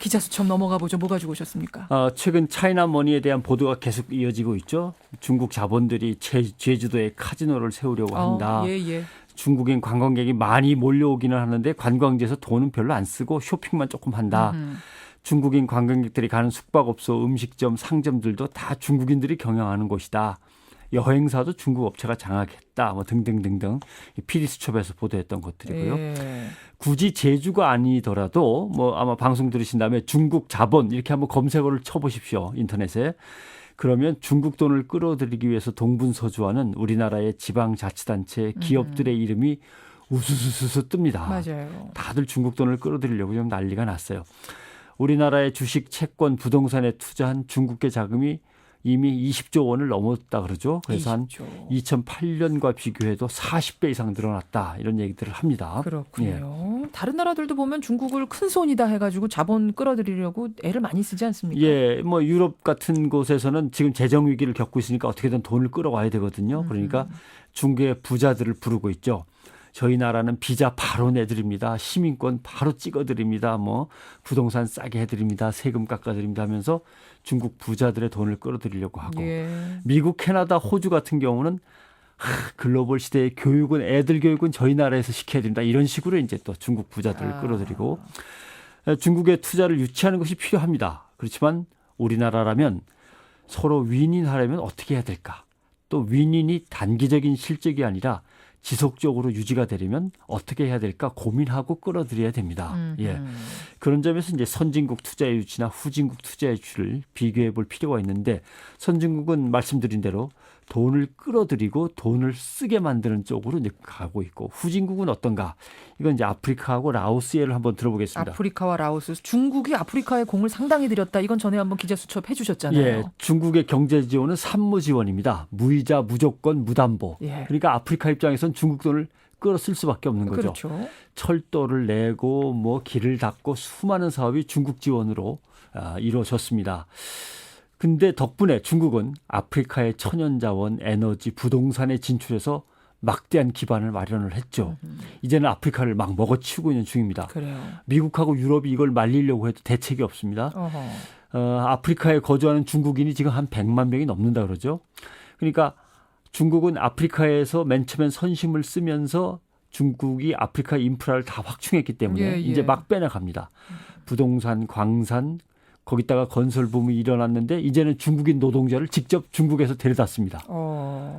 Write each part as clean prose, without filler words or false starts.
기자 수첩 넘어가 보죠. 뭐 가지고 오셨습니까? 최근 차이나머니에 대한 보도가 계속 이어지고 있죠. 중국 자본들이 제주도에 카지노를 세우려고 한다. 예. 중국인 관광객이 많이 몰려오기는 하는데 관광지에서 돈은 별로 안 쓰고 쇼핑만 조금 한다. 중국인 관광객들이 가는 숙박업소, 음식점, 상점들도 다 중국인들이 경영하는 곳이다. 여행사도 중국 업체가 장악했다. 뭐 등등등등 PD수첩에서 보도했던 것들이고요. 예. 굳이 제주가 아니더라도 뭐 아마 방송 들으신 다음에 중국 자본 이렇게 한번 검색어를 쳐보십시오. 인터넷에. 그러면 중국 돈을 끌어들이기 위해서 동분서주하는 우리나라의 지방자치단체 기업들의 이름이 우수수수 뜹니다. 맞아요. 다들 중국 돈을 끌어들이려고 좀 난리가 났어요. 우리나라의 주식, 채권, 부동산에 투자한 중국계 자금이 이미 20조 원을 넘었다 그러죠. 그래서 20조. 한 2008년과 비교해도 40배 이상 늘어났다. 이런 얘기들을 합니다. 그렇군요. 다른 나라들도 보면 중국을 큰 손이다 해가지고 자본 끌어들이려고 애를 많이 쓰지 않습니까? 예, 뭐 유럽 같은 곳에서는 지금 재정 위기를 겪고 있으니까 어떻게든 돈을 끌어와야 되거든요. 그러니까 중국의 부자들을 부르고 있죠. 저희 나라는 비자 바로 내드립니다. 시민권 바로 찍어드립니다. 뭐 부동산 싸게 해드립니다. 세금 깎아드립니다 하면서 중국 부자들의 돈을 끌어들이려고 하고 예. 미국, 캐나다, 호주 같은 경우는 글로벌 시대의 교육은 애들 교육은 저희 나라에서 시켜야 된다. 이런 식으로 이제 또 중국 부자들을 끌어들이고 중국의 투자를 유치하는 것이 필요합니다. 그렇지만 우리나라라면 서로 윈윈하려면 어떻게 해야 될까? 또 윈윈이 단기적인 실적이 아니라 지속적으로 유지가 되려면 어떻게 해야 될까 고민하고 끌어들여야 됩니다. 예. 그런 점에서 이제 선진국 투자의 유치나 후진국 투자의 유치를 비교해 볼 필요가 있는데 선진국은 말씀드린 대로 돈을 끌어들이고 돈을 쓰게 만드는 쪽으로 이제 가고 있고 후진국은 어떤가? 이건 이제 아프리카하고 라오스 예를 한번 들어보겠습니다. 아프리카와 라오스. 중국이 아프리카에 공을 상당히 들였다. 이건 전에 한번 기자 수첩 해주셨잖아요. 예, 중국의 경제 지원은 산무 지원입니다. 무이자, 무조건, 무담보. 예. 그러니까 아프리카 입장에선 중국 돈을 끌어쓸 수밖에 없는 거죠. 그렇죠. 철도를 내고 뭐 길을 닦고 수많은 사업이 중국 지원으로 이루어졌습니다. 근데 덕분에 중국은 아프리카의 천연자원, 에너지, 부동산에 진출해서 막대한 기반을 마련을 했죠. 이제는 아프리카를 막 먹어치우고 있는 중입니다. 그래요. 미국하고 유럽이 이걸 말리려고 해도 대책이 없습니다. 아프리카에 거주하는 중국인이 지금 한 100만 명이 넘는다 그러죠. 그러니까 중국은 아프리카에서 맨 처음엔 선심을 쓰면서 중국이 아프리카 인프라를 다 확충했기 때문에 이제 막 빼나갑니다. 부동산, 광산, 거기다가 건설 붐이 일어났는데 이제는 중국인 노동자를 직접 중국에서 데려다 씁니다.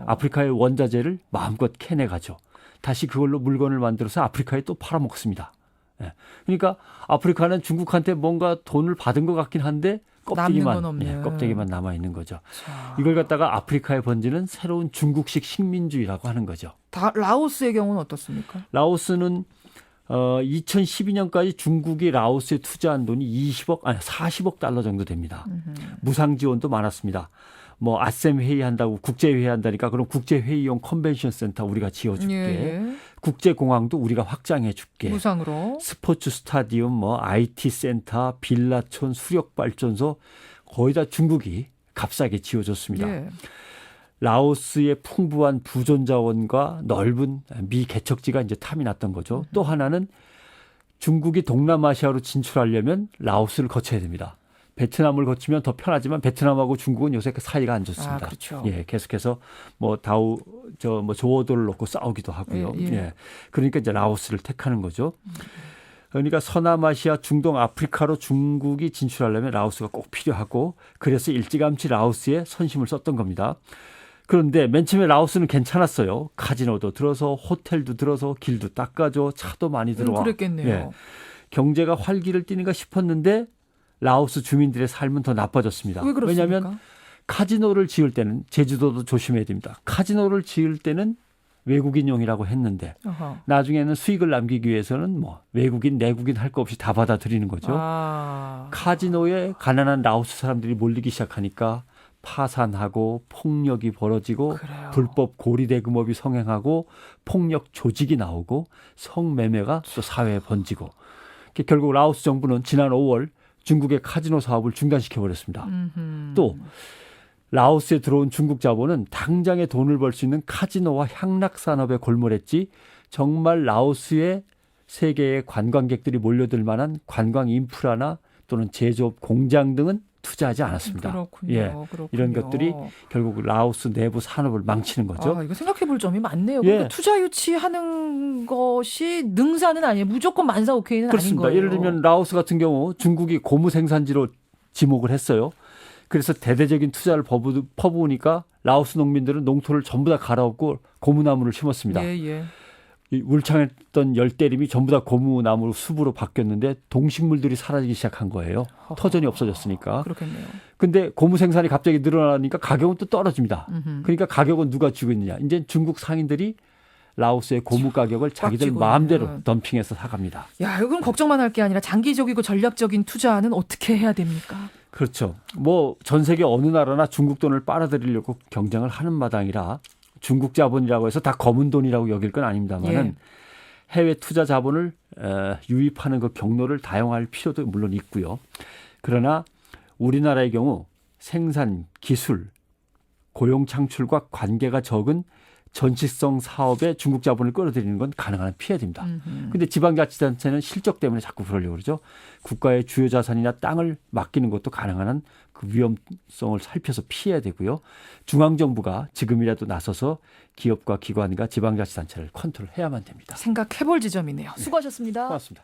아프리카의 원자재를 마음껏 캐내가죠. 다시 그걸로 물건을 만들어서 아프리카에 또 팔아먹습니다. 예. 그러니까 아프리카는 중국한테 뭔가 돈을 받은 것 같긴 한데 껍데기만 남아있는 거죠. 자. 이걸 갖다가 아프리카에 번지는 새로운 중국식 식민주의라고 하는 거죠. 라오스의 경우는 어떻습니까? 라오스는 2012년까지 중국이 라오스에 투자한 돈이 40억 달러 정도 됩니다. 무상 지원도 많았습니다. 뭐 아셈 회의한다고 국제회의 한다니까 그럼 국제회의용 컨벤션 센터 우리가 지어줄게. 국제공항도 우리가 확장해줄게. 무상으로. 스포츠 스타디움, 뭐 IT 센터, 빌라촌, 수력발전소 거의 다 중국이 값싸게 지어줬습니다. 예. 라오스의 풍부한 부존자원과 넓은 미 개척지가 이제 탐이 났던 거죠. 또 하나는 중국이 동남아시아로 진출하려면 라오스를 거쳐야 됩니다. 베트남을 거치면 더 편하지만 베트남하고 중국은 요새 그 사이가 안 좋습니다. 그렇죠. 예, 계속해서 뭐 조어도를 놓고 싸우기도 하고요. 예. 그러니까 이제 라오스를 택하는 거죠. 그러니까 서남아시아, 중동, 아프리카로 중국이 진출하려면 라오스가 꼭 필요하고 그래서 일찌감치 라오스에 선심을 썼던 겁니다. 그런데 맨 처음에 라오스는 괜찮았어요. 카지노도 들어서 호텔도 들어서 길도 닦아줘 차도 많이 들어와. 그랬겠네요. 예. 경제가 활기를 띠는가 싶었는데 라오스 주민들의 삶은 더 나빠졌습니다. 왜 그렇습니까? 왜냐하면 카지노를 지을 때는 제주도도 조심해야 됩니다. 카지노를 지을 때는 외국인용이라고 했는데 나중에는 수익을 남기기 위해서는 뭐 외국인, 내국인 할 거 없이 다 받아들이는 거죠. 카지노에 가난한 라오스 사람들이 몰리기 시작하니까 파산하고 폭력이 벌어지고 그래요. 불법 고리대금업이 성행하고 폭력 조직이 나오고 성매매가 또 사회에 번지고 결국 라오스 정부는 지난 5월 중국의 카지노 사업을 중단시켜버렸습니다. 또 라오스에 들어온 중국 자본은 당장에 돈을 벌 수 있는 카지노와 향락 산업에 골몰했지 정말 라오스에 세계의 관광객들이 몰려들 만한 관광 인프라나 또는 제조업 공장 등은 투자하지 않았습니다. 그렇군요. 예, 그렇군요. 이런 것들이 결국 라오스 내부 산업을 망치는 거죠. 이거 생각해 볼 점이 많네요. 예. 그러니까 투자 유치하는 것이 능사는 아니에요. 무조건 만사 오케이는 그렇습니다. 아닌 거예요. 예를 들면 라오스 같은 경우 중국이 고무 생산지로 지목을 했어요. 그래서 대대적인 투자를 퍼부으니까 라오스 농민들은 농토를 전부 다 갈아엎고 고무나무를 심었습니다. 예, 예. 이 울창했던 열대림이 전부 다 고무나무로 숲으로 바뀌었는데 동식물들이 사라지기 시작한 거예요. 터전이 없어졌으니까. 그렇겠네요. 근데 고무 생산이 갑자기 늘어나니까 가격은 또 떨어집니다. 음흠. 그러니까 가격은 누가 쥐고 있느냐. 이제 중국 상인들이 라오스의 고무 가격을 자기들 쥐고 마음대로 있는. 덤핑해서 사갑니다. 야, 이건 걱정만 할 게 아니라 장기적이고 전략적인 투자는 어떻게 해야 됩니까? 그렇죠. 뭐 전 세계 어느 나라나 중국 돈을 빨아들이려고 경쟁을 하는 마당이라 중국 자본이라고 해서 다 검은 돈이라고 여길 건 아닙니다만은 예. 해외 투자 자본을 유입하는 그 경로를 다양할 필요도 물론 있고요. 그러나 우리나라의 경우 생산, 기술, 고용 창출과 관계가 적은 전시성 사업에 중국 자본을 끌어들이는 건 가능한 피해야 됩니다. 그런데 지방자치단체는 실적 때문에 자꾸 그러려고 그러죠. 국가의 주요 자산이나 땅을 맡기는 것도 가능한 한 그 위험성을 살펴서 피해야 되고요. 중앙정부가 지금이라도 나서서 기업과 기관과 지방자치단체를 컨트롤해야만 됩니다. 생각해 볼 지점이네요. 수고하셨습니다. 고맙습니다.